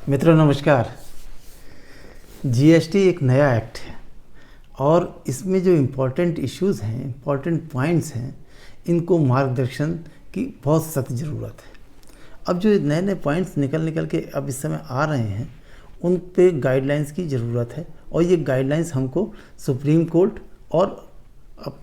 मित्रों नमस्कार। जीएसटी एक नया एक्ट है और इसमें जो इम्पोर्टेंट इश्यूज़ हैं, इम्पोर्टेंट पॉइंट्स हैं, इनको मार्गदर्शन की बहुत सख्त ज़रूरत है। अब जो नए नए पॉइंट्स निकल के अब इस समय आ रहे हैं, उन पे गाइडलाइंस की ज़रूरत है और ये गाइडलाइंस हमको सुप्रीम कोर्ट और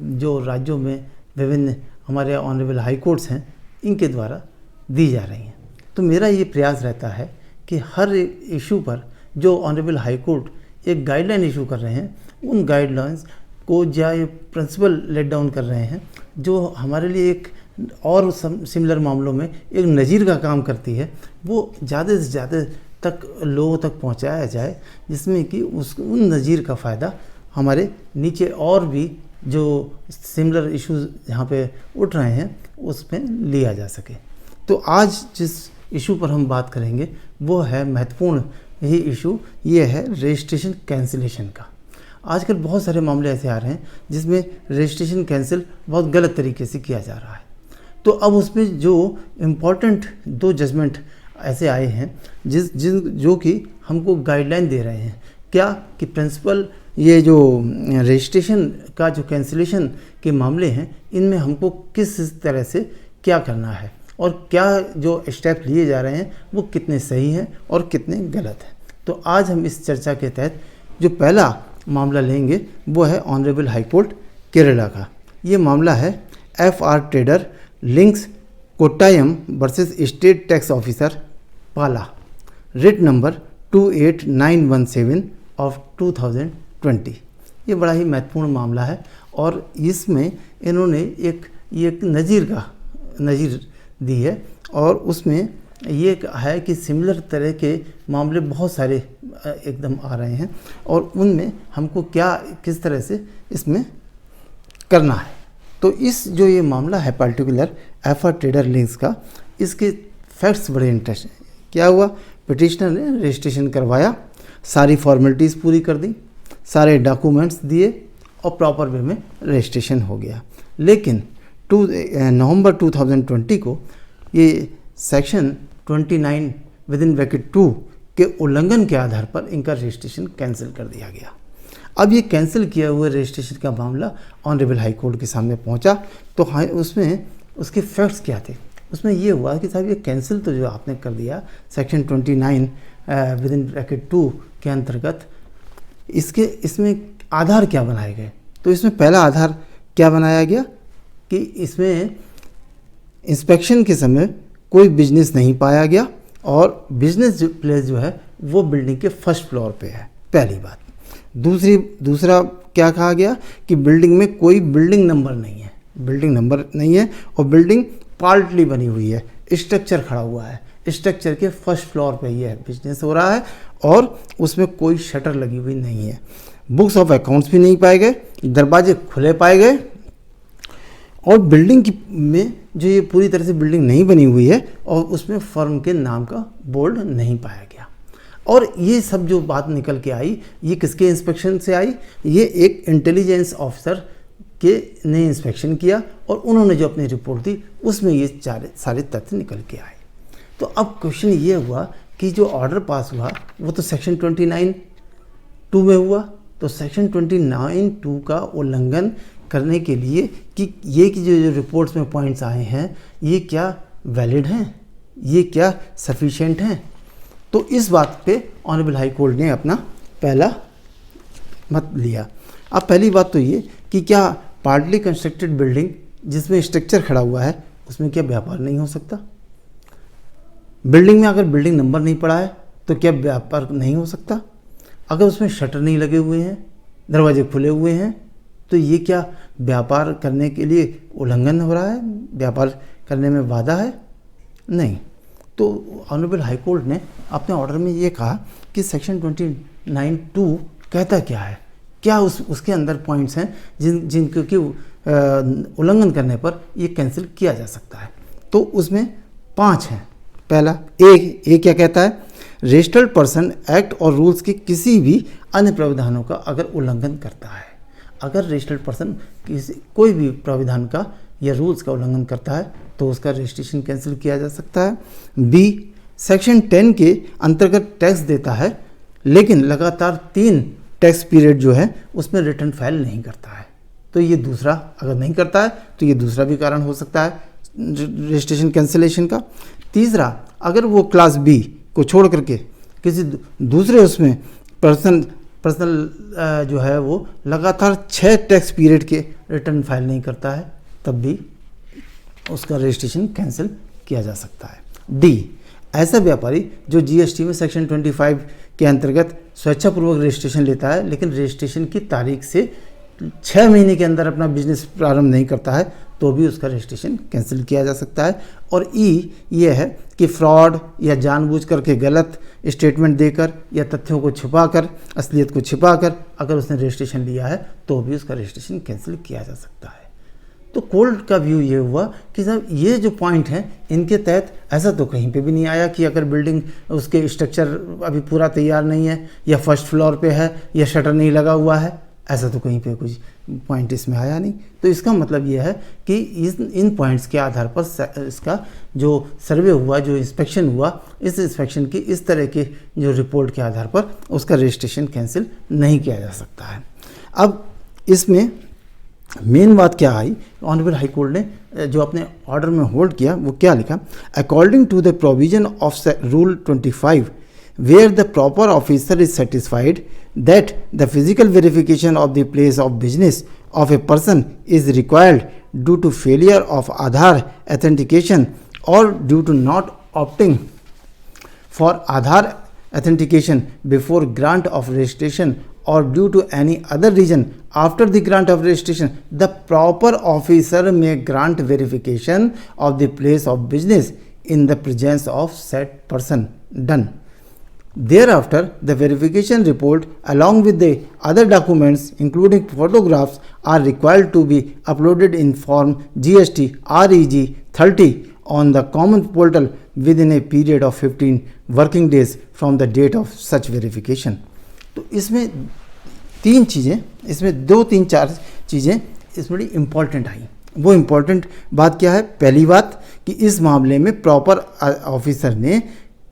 जो राज्यों में विभिन्न हमारे ऑनरेबल हाई कोर्ट्स हैं, इनके द्वारा दी जा रही हैं। तो मेरा ये प्रयास रहता है कि हर इशू पर जो ऑनरेबल हाई कोर्ट एक गाइडलाइन इशू कर रहे हैं, उन गाइडलाइंस को या ये प्रिंसिपल लेट डाउन कर रहे हैं जो हमारे लिए एक और सिमिलर मामलों में एक नज़ीर का काम करती है, वो ज़्यादा से ज़्यादा तक लोगों तक पहुंचाया जाए, जिसमें कि उन नज़ीर का फ़ायदा हमारे नीचे और भी जो सिमिलर इश्यूज यहाँ पे उठ रहे हैं उसमें लिया जा सके। तो आज जिस इशू पर हम बात करेंगे वो है महत्वपूर्ण यही इशू, ये है रजिस्ट्रेशन कैंसिलेशन का। आजकल बहुत सारे मामले ऐसे आ रहे हैं जिसमें रजिस्ट्रेशन कैंसिल बहुत गलत तरीके से किया जा रहा है। तो अब उसमें जो इम्पोर्टेंट 2 जजमेंट ऐसे आए हैं जो कि हमको गाइडलाइन दे रहे हैं क्या कि प्रिंसिपल ये जो रजिस्ट्रेशन का जो कैंसिलेशन के मामले हैं, इनमें हमको किस तरह से क्या करना है और क्या जो स्टेप लिए जा रहे हैं वो कितने सही हैं और कितने गलत हैं। तो आज हम इस चर्चा के तहत जो पहला मामला लेंगे वो है ऑनरेबल हाई कोर्ट केरला का। ये मामला है FR trader links Kottayam versus state tax officer पाला, रिट नंबर 28917 ऑफ 2020। ये बड़ा ही महत्वपूर्ण मामला है और इसमें इन्होंने एक नज़ीर दी है और उसमें ये है कि सिमिलर तरह के मामले बहुत सारे एकदम आ रहे हैं और उनमें हमको किस तरह से इसमें करना है। तो इस जो ये मामला है पर्टिकुलर FR ट्रेडर लिंक्स का, इसके फैक्ट्स बड़े इंटरेस्टिंग। क्या हुआ, पिटिशनर ने रजिस्ट्रेशन करवाया, सारी फॉर्मेलिटीज़ पूरी कर दी, सारे डॉक्यूमेंट्स दिए और प्रॉपर वे में रजिस्ट्रेशन हो गया। लेकिन नवंबर 2020 को ये सेक्शन 29 विदिन ब्रैकेट 2 के उल्लंघन के आधार पर इनका रजिस्ट्रेशन कैंसिल कर दिया गया। अब ये कैंसिल किया हुआ रजिस्ट्रेशन का मामला ऑनरेबल हाई कोर्ट के सामने पहुंचा। तो उसमें उसके फैक्ट्स क्या थे, उसमें ये हुआ कि साहब ये कैंसिल तो जो आपने कर दिया सेक्शन 29 विदिन ब्रैकेट 2 के अंतर्गत, इसमें आधार क्या बनाए गए। तो इसमें पहला आधार क्या बनाया गया कि इसमें इंस्पेक्शन के समय कोई बिजनेस नहीं पाया गया और बिजनेस प्लेस जो है वो बिल्डिंग के फर्स्ट फ्लोर पे है, पहली बात। दूसरा क्या कहा गया कि बिल्डिंग में कोई बिल्डिंग नंबर नहीं है और बिल्डिंग पार्टली बनी हुई है, स्ट्रक्चर खड़ा हुआ है, स्ट्रक्चर के फर्स्ट फ्लोर पे ये बिजनेस हो रहा है और उसमें कोई शटर लगी हुई नहीं है। बुक्स ऑफ अकाउंट्स भी नहीं पाए गए, दरवाजे खुले पाए गए और बिल्डिंग में जो ये पूरी तरह से बिल्डिंग नहीं बनी हुई है और उसमें फर्म के नाम का बोर्ड नहीं पाया गया। और ये सब जो बात निकल के आई, ये किसके इंस्पेक्शन से आई, ये एक इंटेलिजेंस ऑफिसर ने इंस्पेक्शन किया और उन्होंने जो अपनी रिपोर्ट दी उसमें ये सारे तथ्य निकल के आए। तो अब क्वेश्चन ये हुआ कि जो ऑर्डर पास हुआ वो तो सेक्शन 29(2) में हुआ, तो सेक्शन 29(2) का उल्लंघन करने के लिए कि जो रिपोर्ट्स में पॉइंट्स आए हैं ये क्या वैलिड हैं, ये क्या सफिशिएंट हैं। तो इस बात पे ऑनरेबल हाई कोर्ट ने अपना पहला मत लिया। अब पहली बात तो ये कि क्या पार्टली कंस्ट्रक्टेड बिल्डिंग जिसमें स्ट्रक्चर खड़ा हुआ है उसमें क्या व्यापार नहीं हो सकता। बिल्डिंग में अगर बिल्डिंग नंबर नहीं पड़ा है तो क्या व्यापार नहीं हो सकता। अगर उसमें शटर नहीं लगे हुए हैं, दरवाजे खुले हुए हैं, तो ये क्या व्यापार करने के लिए उल्लंघन हो रहा है, व्यापार करने में बाधा है? नहीं। तो ऑनरेबल हाई कोर्ट ने अपने ऑर्डर में ये कहा कि सेक्शन 29(2) कहता क्या है, क्या उसके अंदर पॉइंट्स हैं जिनके उल्लंघन करने पर ये कैंसिल किया जा सकता है। तो उसमें 5 हैं। पहला ए क्या कहता है, रजिस्टर्ड पर्सन एक्ट और रूल्स के किसी भी अन्य प्रावधानों का अगर उल्लंघन करता है, अगर रजिस्टर्ड पर्सन कोई भी प्रावधान का या रूल्स का उल्लंघन करता है तो उसका रजिस्ट्रेशन कैंसिल किया जा सकता है। बी, सेक्शन 10 के अंतर्गत टैक्स देता है, लेकिन लगातार 3 टैक्स पीरियड जो है उसमें रिटर्न फाइल नहीं करता है, तो ये दूसरा, अगर नहीं करता है तो ये दूसरा भी कारण हो सकता है रजिस्ट्रेशन कैंसिलेशन का। तीसरा, अगर वो क्लास बी को छोड़ करके किसी दूसरे उसमें पर्सनल जो है वो लगातार 6 टैक्स पीरियड के रिटर्न फाइल नहीं करता है, तब भी उसका रजिस्ट्रेशन कैंसिल किया जा सकता है। डी, ऐसा व्यापारी जो जीएसटी में सेक्शन 25 के अंतर्गत स्वेच्छापूर्वक रजिस्ट्रेशन लेता है, लेकिन रजिस्ट्रेशन की तारीख से 6 महीने के अंदर अपना बिजनेस प्रारंभ नहीं करता है, तो भी उसका रजिस्ट्रेशन कैंसिल किया जा सकता है। और ई ये है कि फ्रॉड या जानबूझ करके गलत स्टेटमेंट देकर या तथ्यों को छुपाकर, असलियत को छिपाकर अगर उसने रजिस्ट्रेशन लिया है तो भी उसका रजिस्ट्रेशन कैंसिल किया जा सकता है। तो कोर्ट का व्यू ये हुआ कि साहब ये जो पॉइंट हैं इनके तहत ऐसा तो कहीं पे भी नहीं आया कि अगर बिल्डिंग उसके स्ट्रक्चर अभी पूरा तैयार नहीं है या फर्स्ट फ्लोर पे है या शटर नहीं लगा हुआ है, ऐसा तो कहीं पे कुछ पॉइंट इसमें आया नहीं। तो इसका मतलब ये है कि इन पॉइंट्स के आधार पर इसका जो सर्वे हुआ, जो इंस्पेक्शन हुआ, इस इंस्पेक्शन की इस तरह के जो रिपोर्ट के आधार पर उसका रजिस्ट्रेशन कैंसिल नहीं किया जा सकता है। अब इसमें मेन बात क्या आई, ऑनरेबल हाई कोर्ट ने जो अपने ऑर्डर में होल्ड किया वो क्या लिखा, according to the provision of rule 25 where the proper officer is satisfied that the physical verification of the place of business of a person is required due to failure of Aadhaar authentication or due to not opting for Aadhaar authentication before grant of registration or due to any other reason after the grant of registration, the proper officer may grant verification of the place of business in the presence of said person done. Thereafter, the verification report along with the other documents including photographs are required to be uploaded in form GST REG 30 on the common portal within a period of 15 working days from the date of such verification. तो इसमें 3 चीज़ें, इसमें 2-3-4 चीज़ें इसमें बड़ी important I. वो important बात क्या है? पहली बात कि इस मामले में प्रॉपर ऑफिसर ने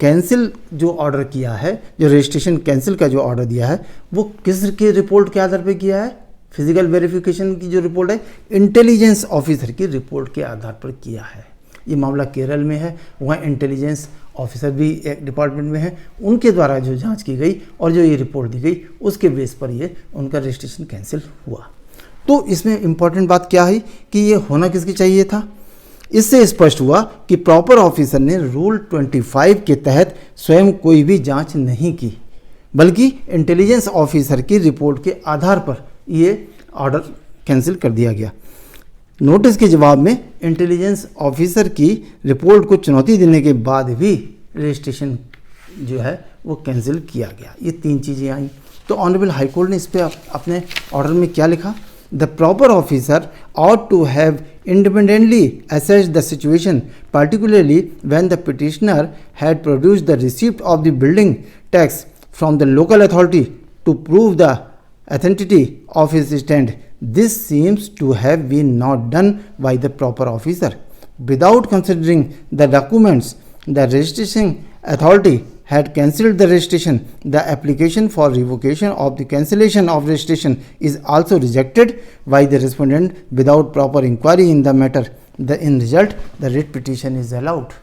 कैंसिल जो ऑर्डर किया है, जो रजिस्ट्रेशन कैंसिल का जो ऑर्डर दिया है, वो किस के रिपोर्ट के आधार पर किया है? फिजिकल वेरिफिकेशन की जो रिपोर्ट है, इंटेलिजेंस ऑफिसर की रिपोर्ट के आधार पर किया है। ये मामला केरल में है, वहाँ इंटेलिजेंस ऑफिसर भी एक डिपार्टमेंट में है, उनके द्वारा जो जांच की गई और जो ये रिपोर्ट दी गई उसके बेस पर ये उनका रजिस्ट्रेशन कैंसिल हुआ। तो इसमें इम्पॉर्टेंट बात क्या है कि ये होना किसकी चाहिए था? इससे स्पष्ट हुआ कि प्रॉपर ऑफिसर ने रूल 25 के तहत स्वयं कोई भी जांच नहीं की, बल्कि इंटेलिजेंस ऑफिसर की रिपोर्ट के आधार पर ये ऑर्डर कैंसिल कर दिया गया। नोटिस के जवाब में इंटेलिजेंस ऑफिसर की रिपोर्ट को चुनौती देने के बाद भी रजिस्ट्रेशन जो है वो कैंसिल किया गया। ये 3 चीज़ें आई। तो ऑनरेबल हाई कोर्ट ने इस पर अपने ऑर्डर में क्या लिखा? The proper officer ought to have independently assessed the situation, particularly when the petitioner had produced the receipt of the building tax from the local authority to prove the authenticity of his stand. This seems to have been not done by the proper officer. Without considering the documents, the registration authority had cancelled the registration. The application for revocation of the cancellation of registration is also rejected by the respondent without proper inquiry in the matter. In result, the writ petition is allowed.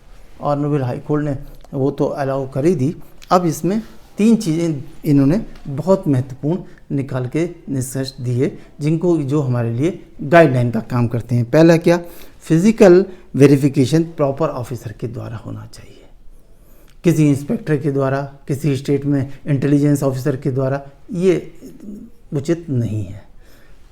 Honourable high court ने वो तो allow कर ही दी। अब इसमें 3 चीज़ें इन्होंने बहुत महत्वपूर्ण निकाल के निष्कर्ष दिए, जिनको जो हमारे लिए गाइडलाइन का काम करते हैं। पहला क्या? फिजिकल वेरिफिकेशन प्रॉपर ऑफिसर के द्वारा होना चाहिए, किसी इंस्पेक्टर के द्वारा, किसी स्टेट में इंटेलिजेंस ऑफिसर के द्वारा ये उचित नहीं है,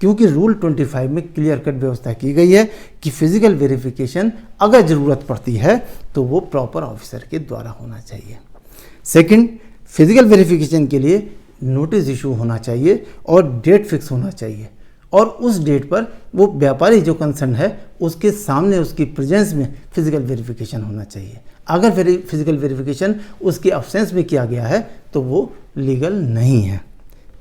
क्योंकि रूल 25 में क्लियर कट व्यवस्था की गई है कि फिजिकल वेरिफिकेशन अगर ज़रूरत पड़ती है तो वो प्रॉपर ऑफिसर के द्वारा होना चाहिए। सेकंड, फिजिकल वेरिफिकेशन के लिए नोटिस इशू होना चाहिए और डेट फिक्स होना चाहिए, और उस डेट पर वो व्यापारी जो कंसर्न है उसके सामने, उसकी प्रेजेंस में फिजिकल वेरिफिकेशन होना चाहिए। अगर फिजिकल वेरिफिकेशन उसके अब्सेंस में किया गया है तो वो लीगल नहीं है।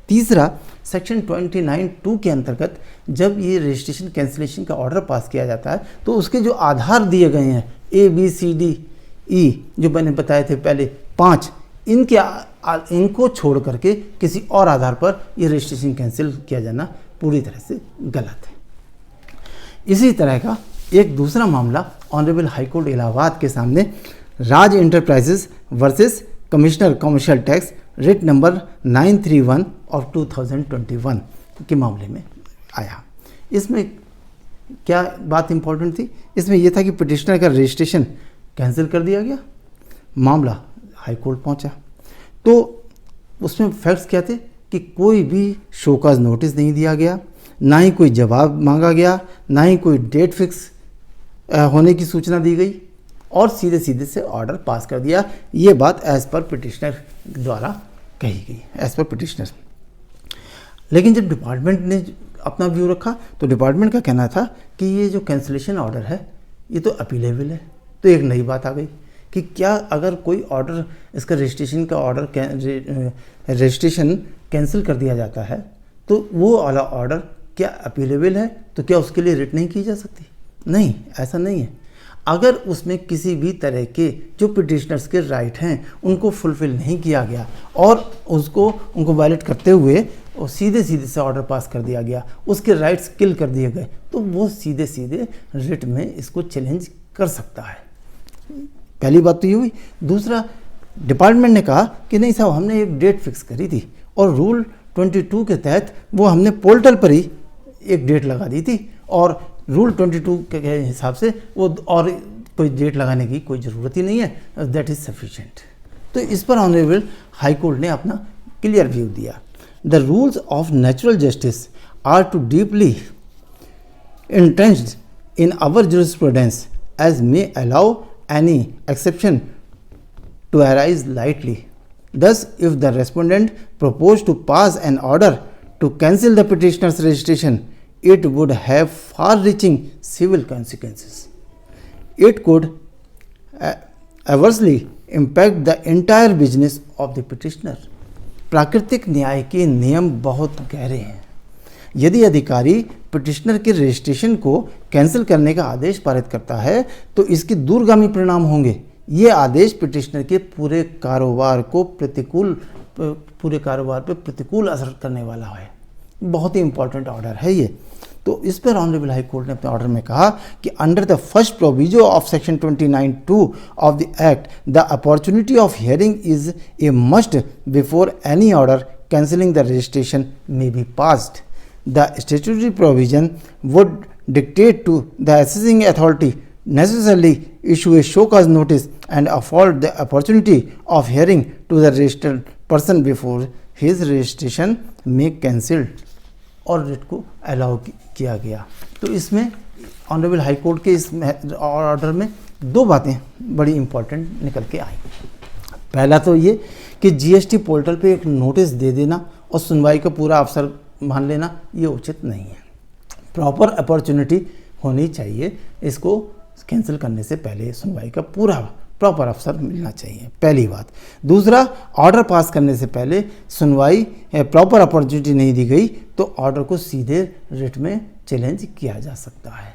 तीसरा, सेक्शन 29(2) के अंतर्गत जब ये रजिस्ट्रेशन कैंसिलेशन का ऑर्डर पास किया जाता है तो उसके जो आधार दिए गए हैं A, B, C, D, ई जो मैंने बताए थे पहले 5, इनको छोड़ करके किसी और आधार पर ये रजिस्ट्रेशन कैंसिल किया जाना पूरी तरह से गलत है। इसी तरह का एक दूसरा मामला ऑनरेबल हाई कोर्ट इलाहाबाद के सामने Raj enterprises versus commissioner commercial tax writ number 931 of 2021 के मामले में आया। इसमें क्या बात इंपॉर्टेंट थी? इसमें यह था कि पिटिशनर का रजिस्ट्रेशन कैंसिल कर दिया गया, मामला हाई कोर्ट पहुंचा। तो उसमें फैक्ट्स क्या थे कि कोई भी शोकाज नोटिस नहीं दिया गया, ना ही कोई जवाब मांगा गया, ना ही कोई डेट फिक्स होने की सूचना दी गई और सीधे सीधे से ऑर्डर पास कर दिया। ये बात एज पर पिटिशनर द्वारा कही गई, एज पर पिटिशनर। लेकिन जब डिपार्टमेंट ने अपना व्यू रखा तो डिपार्टमेंट का कहना था कि ये जो कैंसिलेशन ऑर्डर है ये तो अपीलेबल है। तो एक नई बात आ गई कि क्या अगर कोई ऑर्डर, इसका रजिस्ट्रेशन का ऑर्डर रजिस्ट्रेशन कैंसिल कर दिया जाता है तो वो वाला ऑर्डर क्या अपीलेबल है, तो क्या उसके लिए रिट नहीं की जा सकती? नहीं, ऐसा नहीं है। अगर उसमें किसी भी तरह के जो पिटिशनर्स के राइट हैं उनको फुलफिल नहीं किया गया और उनको वायलेट करते हुए और सीधे सीधे से ऑर्डर पास कर दिया गया, उसके राइट्स किल कर दिए गए, तो वो सीधे सीधे रिट में इसको चैलेंज कर सकता है। पहली बात तो ये हुई। दूसरा, डिपार्टमेंट ने कहा कि नहीं साहब, हमने एक डेट फिक्स करी थी और रूल 22 के तहत वो हमने पोर्टल पर ही एक डेट लगा दी थी और रूल 22 के हिसाब से वो और कोई डेट लगाने की कोई ज़रूरत ही नहीं है, दैट इज़ सफिशिएंट। तो इस पर ऑनरेबल हाई कोर्ट ने अपना क्लियर व्यू दिया। The rules of natural justice are too deeply entrenched in our jurisprudence as may allow any exception to arise lightly. Thus, if the respondent proposed to pass an order to cancel the petitioner's registration, it would have far-reaching civil consequences. It could adversely impact the entire business of the petitioner. प्राकृतिक न्याय के नियम बहुत गहरे हैं। यदि अधिकारी petitioner के रजिस्ट्रेशन को कैंसिल करने का आदेश पारित करता है तो इसके दूरगामी परिणाम होंगे। ये आदेश पिटिशनर के पूरे कारोबार पर प्रतिकूल असर करने वाला है। बहुत ही इंपॉर्टेंट ऑर्डर है ये। तो इस पर ऑनरेबल हाई कोर्ट ने अपने ऑर्डर में कहा कि under the first proviso of section 29(2) of the act the opportunity of hearing is a must before any order cancelling the registration may be passed. The statutory provision would dictate to the assessing authority necessarily issue a show cause notice and afford the opportunity of hearing to the registered person before his registration may cancelled और writ को allow किया गया। तो इसमें honourable high court के इस order में दो बातें बड़ी इंपॉर्टेंट निकल के आई। पहला तो ये कि जीएसटी पोर्टल पे एक नोटिस दे देना और सुनवाई का पूरा अवसर मान लेना ये उचित नहीं है। प्रॉपर अपॉर्चुनिटी होनी चाहिए, इसको कैंसिल करने से पहले सुनवाई का पूरा प्रॉपर अवसर मिलना चाहिए, पहली बात। दूसरा, ऑर्डर पास करने से पहले सुनवाई प्रॉपर अपॉर्चुनिटी नहीं दी गई तो ऑर्डर को सीधे रिट में चैलेंज किया जा सकता है।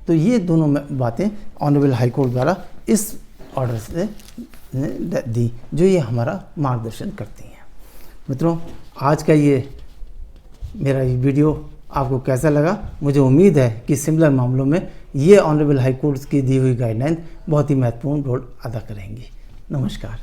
तो ये दोनों बातें ऑनरेबल हाई कोर्ट द्वारा इस ऑर्डर से दी जो ये हमारा मार्गदर्शन करती हैं। मित्रों, आज का ये मेरा ये वीडियो आपको कैसा लगा? मुझे उम्मीद है कि सिमिलर मामलों में ये ऑनरेबल हाई कोर्ट की दी हुई गाइडलाइन बहुत ही महत्वपूर्ण रोल अदा करेंगी। नमस्कार।